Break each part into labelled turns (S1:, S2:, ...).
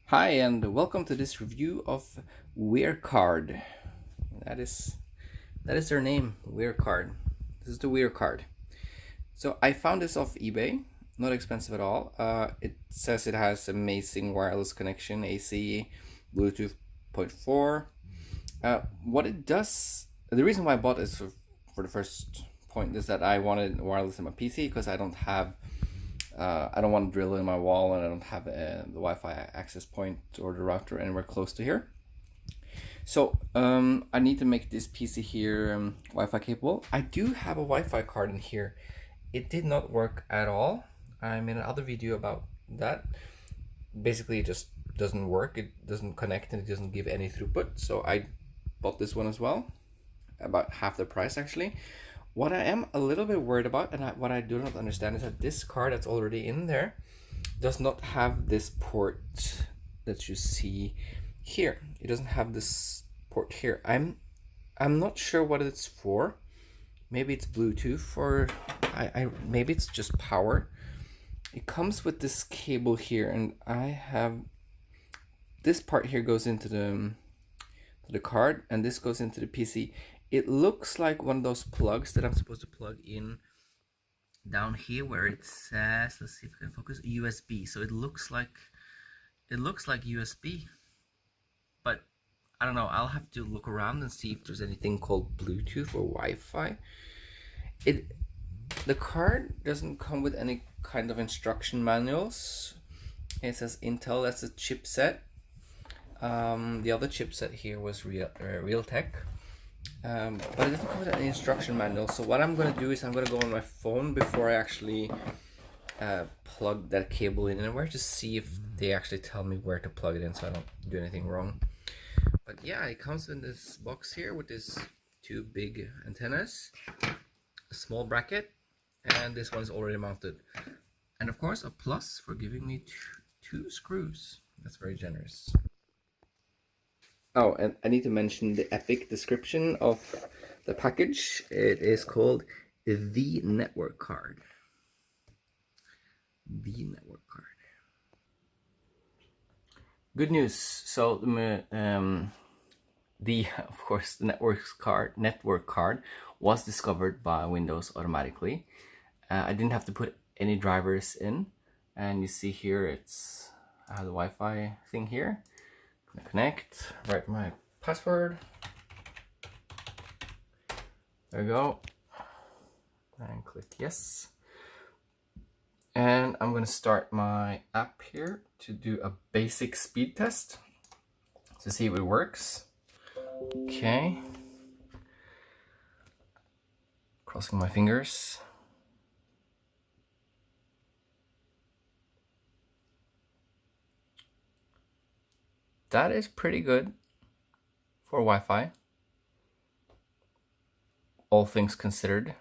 S1: Hi and welcome to this review of Wircard. That is their name, Wircard. This is the Wircard. So I found this off eBay, not expensive at all. It says it has amazing wireless connection, AC, Bluetooth 0.4. What it does, the reason why I bought this for the first point is that I wanted wireless in my PC because I don't want to drill in my wall, and I don't have the Wi-Fi access point or the router anywhere close to here. So I need to make this PC here Wi-Fi capable. I do have a Wi-Fi card in here. It did not work at all. I made another video about that. Basically, it just doesn't work. It doesn't connect and it doesn't give any throughput. So I bought this one as well, about half the price actually. What I am a little bit worried about, and what I do not understand, is that this card that's already in there does not have this port that you see here. It doesn't have this port here. I'm not sure what it's for. Maybe it's Bluetooth, or maybe it's just power. It comes with this cable here, and I have this part here goes into the card, and this goes into the PC. It looks like one of those plugs that I'm supposed to plug in down here where it says, let's see if I can focus, USB. So it looks like USB, but I don't know. I'll have to look around and see if there's anything called Bluetooth or Wi-Fi. The card doesn't come with any kind of instruction manuals. It says Intel, that's a chipset. The other chipset here was Realtek. But it doesn't come with any instruction manual. So what I'm going to do is I'm going to go on my phone before I actually plug that cable in anywhere, to see if they actually tell me where to plug it in so I don't do anything wrong. But yeah, it comes in this box here with these two big antennas, a small bracket, and this one is already mounted. And of course a plus for giving me two screws. That's very generous. Oh, and I need to mention the epic description of the package. It is called the network card. The network card. Good news. So of course the network card was discovered by Windows automatically. I didn't have to put any drivers in, and you see here I have the Wi-Fi thing here. Connect, write my password, there we go, and click yes. And I'm going to start my app here to do a basic speed test to see if it works. Okay, crossing my fingers. That is pretty good for Wi-Fi, all things considered.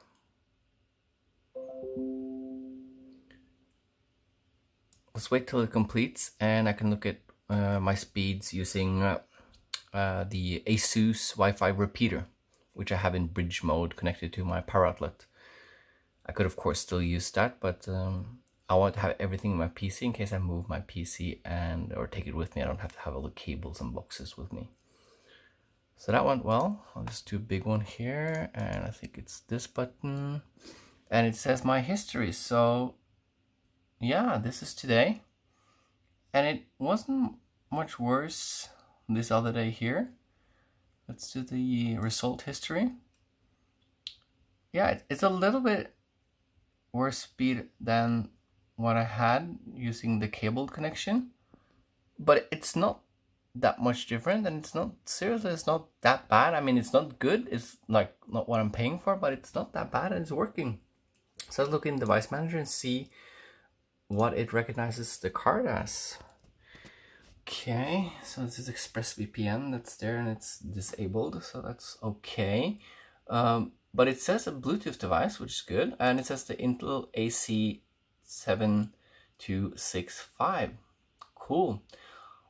S1: Let's wait till it completes, and I can look at my speeds using the ASUS Wi-Fi repeater, which I have in bridge mode connected to my power outlet. I could of course still use that, but I want to have everything in my PC in case I move my PC or take it with me. I don't have to have all the cables and boxes with me. So that went well. I'll just do a big one here, and I think it's this button, and it says my history. So yeah, this is today, and it wasn't much worse this other day here. Let's do the result history. Yeah, it's a little bit worse speed than what I had using the cabled connection, but it's not that much different, and it's not that bad. I mean, it's not good, it's like not what I'm paying for, but it's not that bad and it's working. So let's look in device manager and see what it recognizes the card as. Okay, so this is ExpressVPN that's there, and it's disabled, so that's okay. But it says a Bluetooth device, which is good, and it says the Intel AC7265. Cool.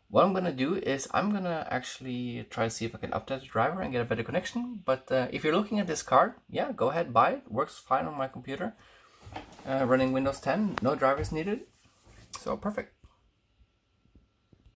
S1: What I'm gonna do is I'm gonna actually try to see if I can update the driver and get a better connection. But if you're looking at this card, yeah, go ahead, buy it. Works fine on my computer. Running Windows 10, no drivers needed. So perfect.